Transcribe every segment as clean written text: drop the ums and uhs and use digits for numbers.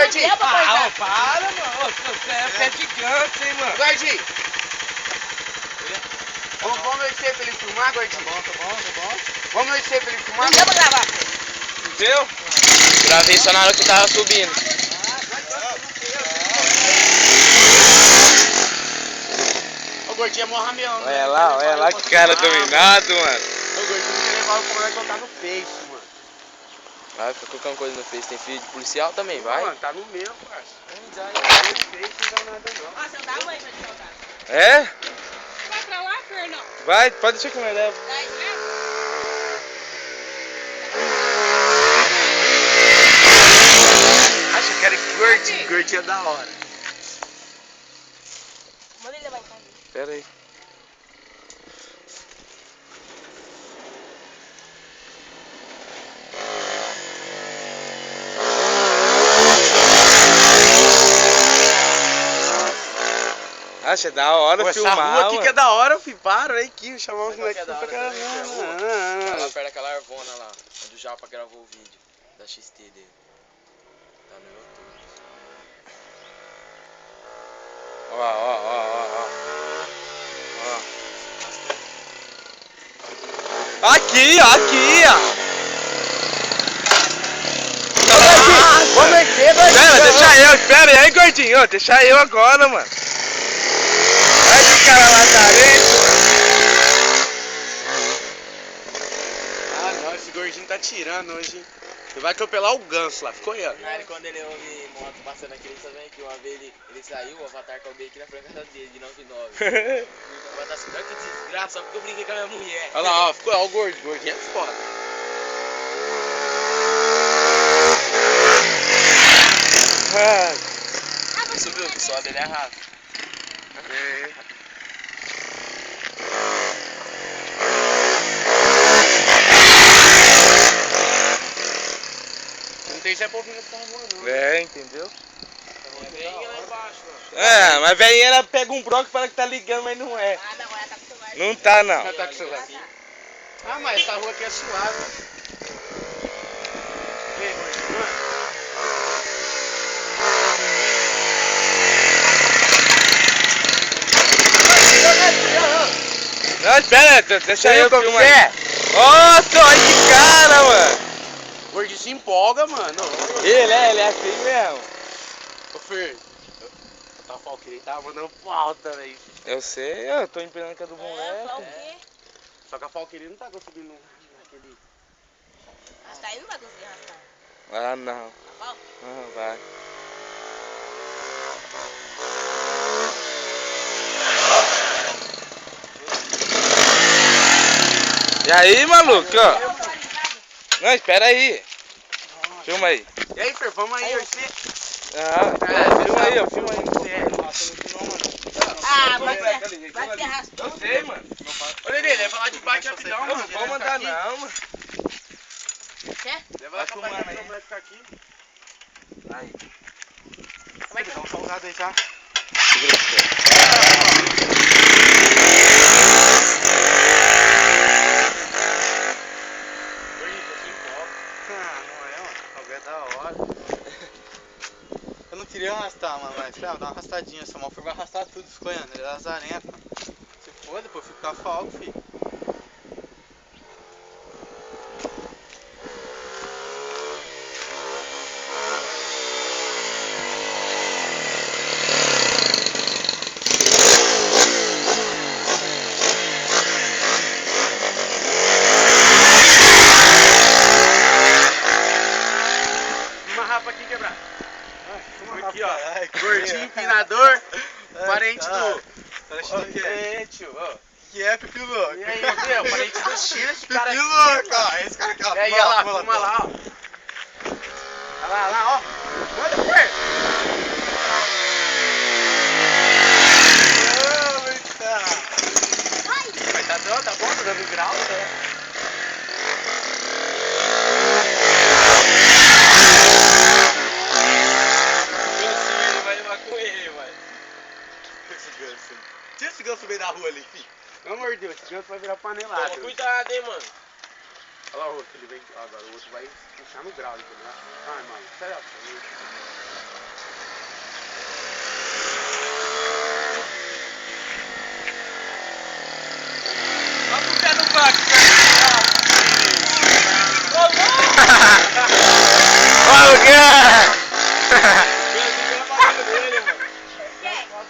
Gordinho. Ah, para, mano. Você é pé de ganso, hein, mano. Gordinho. Vamos descer pra ele filmar, Gordinho? Tá bom. Vamos descer pra ele filmar? Não deu pra gravar. Viu? Gravei só na hora que tava subindo. O Gordinho é mó rameão, né? Olha lá que cara dominado, mano. O Gordinho quer levar o comando e colocar no Face, mano. Vai, fica colocando coisa no Face. Tem filho de policial também, vai. Mano, tá no meu, parça. Não dá nada não. Nossa, eu dava aí pra te jogar. É? Vai pra lá, Fernão? Vai, pode deixar que eu me levo. 10 metros? Acha que era Gordinho. Gordinho é da hora. Manda ele levar em casa. Pera aí. Acha da hora Pô, filmar, essa rua aqui mano. que é da hora, filho. Para aí que chamar os Sabe qual que moleques é da pra hora também, caramba. Tá lá perto daquela arvona lá, onde o Japa gravou o vídeo da XT dele. Tá no YouTube. Ó. Aqui, ó. Vamos meter, Pera, deixa eu, espera aí, gordinho. Ó, deixa eu agora, mano. Olha esse cara lazarento. Ah, não, esse Gordinho tá tirando hoje, hein? Ele vai atropelar o ganso lá, ficou aí, ó. Quando ele ouve moto passando aqui, ele também que uma vez ele saiu, o Avatar com aqui na frente da casa dele, de 99. O Avatar assim, olha que desgraça, só porque eu brinquei com a minha mulher. Olha lá, ó, ficou ó, o Gordinho é foda. Subiu, que sobe ele é rápido. Não tem Zé Povinho nessa rua, não. É, entendeu? Vem lá embaixo, mano. É, mas velho, ela pega um broco e fala que tá ligando, mas não é. Ah, não, ela tá com o celular. Não tá, não. Já tá com o celular aqui. Ah, mas essa rua aqui é suave. Vem, Gordinho. Não, espera, deixa eu como filmar. é? Nossa, olha que cara, mano. O Gordinho se empolga, mano. Ele é assim mesmo. Ô, Fer. O Tafalqueiro tava mandando falta, velho. Eu sei, eu tô empinando que é do É, moleque. só o quê? Só que a Falqueira não tá conseguindo aquele... Arrastar aí não vai conseguir arrastar. Ah, não. Tá bom? Ah, vai. E aí, maluco, ó. Não, espera aí. Filma aí. E aí, Fer, vamos aí, você? Filma aí, ó, filma aí. Ah, vai te arrastar. Eu sei, mano. Ô, Nenê, leva lá de baixo rapidão, Não, mano. não vou mandar não, mano. Quer? Leva lá Vai pra filmando baixo, aí. não vai ficar aqui. Aí. Como é que Dá um salgado aí, tá? Segura aqui, Ah, não é, mano. Salgado é da hora. Eu não queria arrastar, mano, mas dá uma arrastadinha. Essa mão foi vai arrastar tudo, ficou olhando. Ele é lazarento, mano. Se for, depois fica falco, filho. Uma rapa aqui quebrada. Aqui, ó. Gordinho, empinador. Parente do. Parente do quê? É, tio. Ó. Que é, Pipi Louco? E aí, meu? Parente do China, esse cara Pipi aqui. Louco, ó. Esse cara aqui, ó. E aí, olha lá, filma lá, ó. Olha lá, ó. Manda, Fer. Vai, tá bom, tá dando grau, né? Ele vai levar com ele, vai. Tira esse ganso no meio da rua ali, filho. Pelo amor de Deus, esse ganso vai virar panelada. Toma cuidado, hein, mano. Olha lá o outro, ele vem. Agora o outro vai puxar no grau, entendeu? Ai, mano, sério.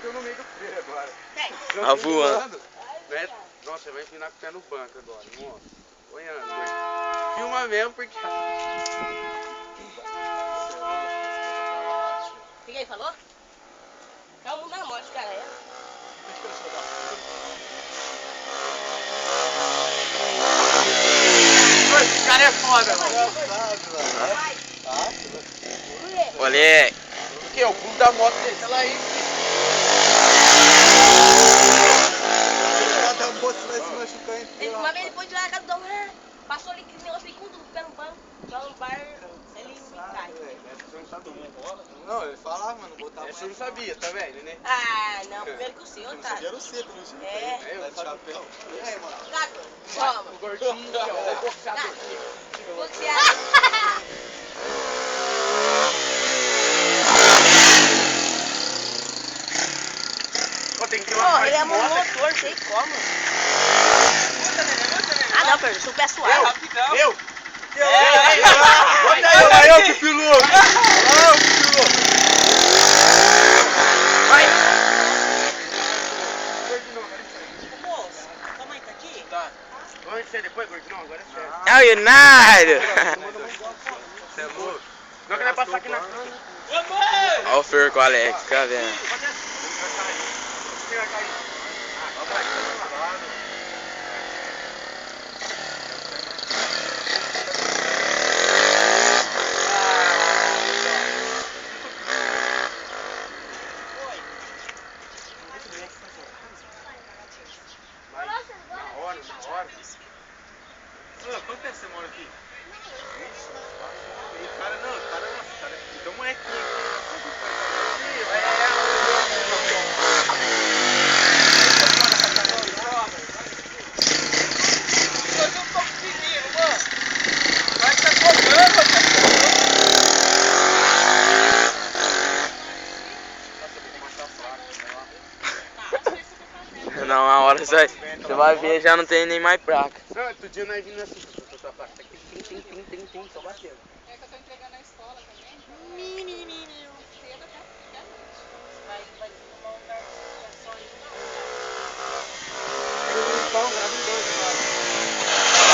Eu no meio do freio agora. Quem? Tá voando. Né? Nossa, você vai empinar com o pé no banco agora, moço. Olhando, doido. Filma mesmo porque. O que ele falou? É o mundo da morte, galera. Esse cara é foda, mano. Vai. Moleque. O que? O pulo da moto dele, tá lá aí. Cada moço vai se machucar inteiro. Uma vez ele foi de lá na casa do dono, passou ali aquele negócio com tudo, pé no banco, lá no bar, ele me cai. Você não sabia. Não, ele falava, mano, botava. Você não sabia, tá vendo, né? Ah, não, primeiro que o seu, Você não tá? sabia, era o C, pelo jeito. É. Tá de chapéu. E aí, mano? Gato, toma. O gordinho, que é o boxeador. Boxeado. Pô, tem que ter Pô, uma ele é moto. motor, sei como. Ah, não, perdão, super suave. Eu? Olha eu que piloto. Olha eu que piloto. Vai. Moço, tua mãe tá aqui? Tá. Vamos ser depois, gordinho? Não, agora é sério. É o United. Você é louco? Não, que ele vai passar aqui na cana. Olha o Fer com o Alex, tá vendo? Quem vai cair? Ah, vai cair. Na hora. Quanto tempo você mora aqui? E cara, não, cara, nossa, cara, então molequinho Eu não tô conseguindo, mano. Vai que tá cobrando, Não, a hora você vai ver, já não tem nem mais placa. não, outro dia nós vimos assim, só batendo. É que eu tô entregando a escola também, então cedo até noite. Vai tomar um lugar só aí, Então, grava em dois agora.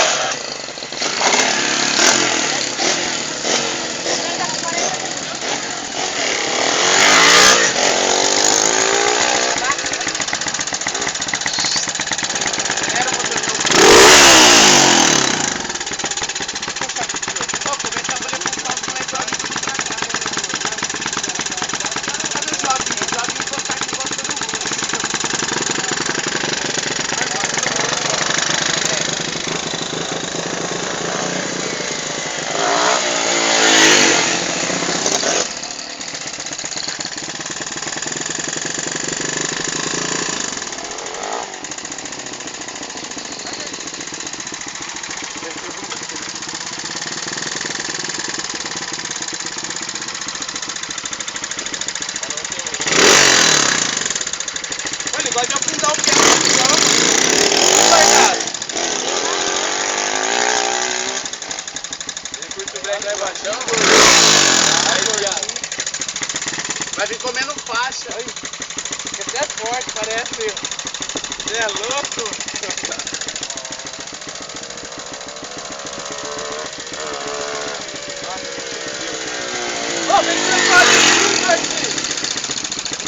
Ele gosta de afundar o pé no chão. Ele curte o break lá embaixo. Vai vir comendo faixa. Você é forte, parece meu. Você é louco?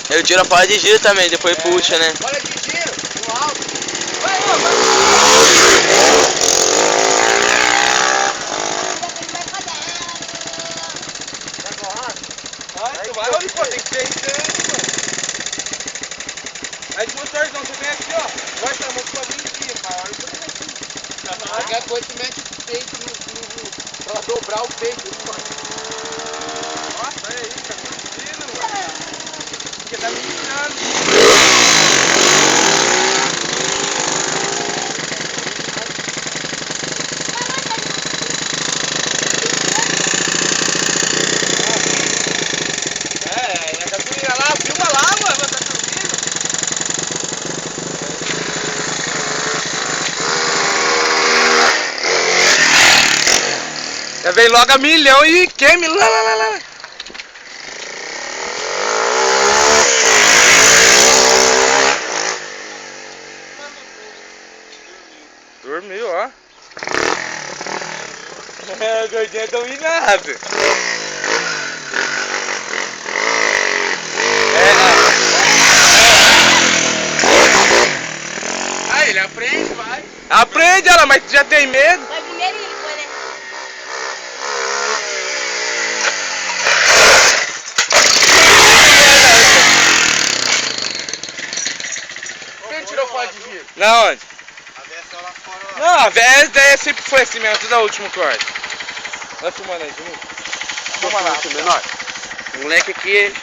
Eu tiro a pala de giro também, depois puxa, né? Olha de giro, no alto. Vai, tu vai, olha, pô, tem que ser isso aí, mano. Aí de motorzão, você vem aqui, ó. Corta a mão pra mim aqui, maior por aqui. Qualquer coisa tu mete o peito pra dobrar o peito. Nossa, olha aí, tá curtindo, mano. Porque tá me ensinando. É gasolina lá, filma lá, mano, tá subindo. Já vem logo a milhão e queime lá. Dormiu, ó. O gordinho é dominado. Ah, ele aprende, vai. Aprende, ela, mas tu já tem medo? Foi primeiro ele foi, né? Quem tirou foto de giro? Na onde? A dessa lá fora, ó. Não, a essa daí sempre foi assim mesmo, tudo é o último corte. Vai filmando aí de novo. Vamos lá. menor. O moleque aqui.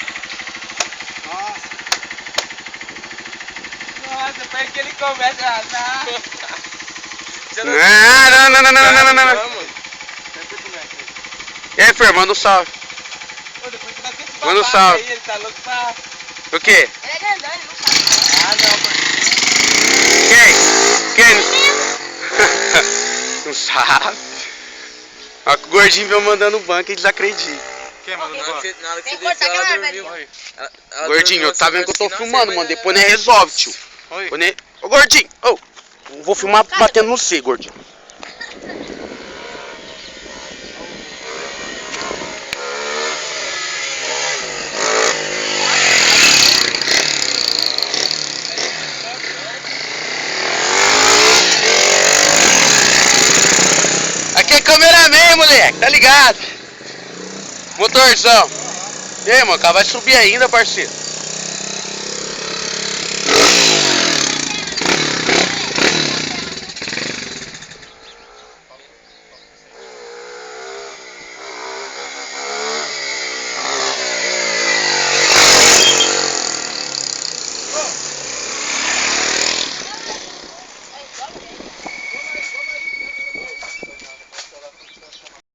Nossa. Nossa, depois que ele começa a andar. Sempre como é que E aí, Fer, manda um salve. Depois que dá aquele Manda um salve. aí, ele tá louco pra... O quê? Ele é grandão, ele não sabe. Ah, não, mano. Quem? Não sabe. Olha que o gordinho veio mandando o banco e desacredita. Quem mandou no Na hora banco? que você, na hora que Tem você que cortar desceu, ela aquela dormiu. árvore. Ela Gordinho, dormiu, tá vendo que eu tô senão filmando, você mano? vai- Depois nem resolve, tio. Oi. Depois nem... Ô, gordinho! Ô! Eu vou filmar batendo no C, gordinho. Aqui é cameraman, moleque, tá ligado? Motorzão. E aí, mano, o cara vai subir ainda, parceiro.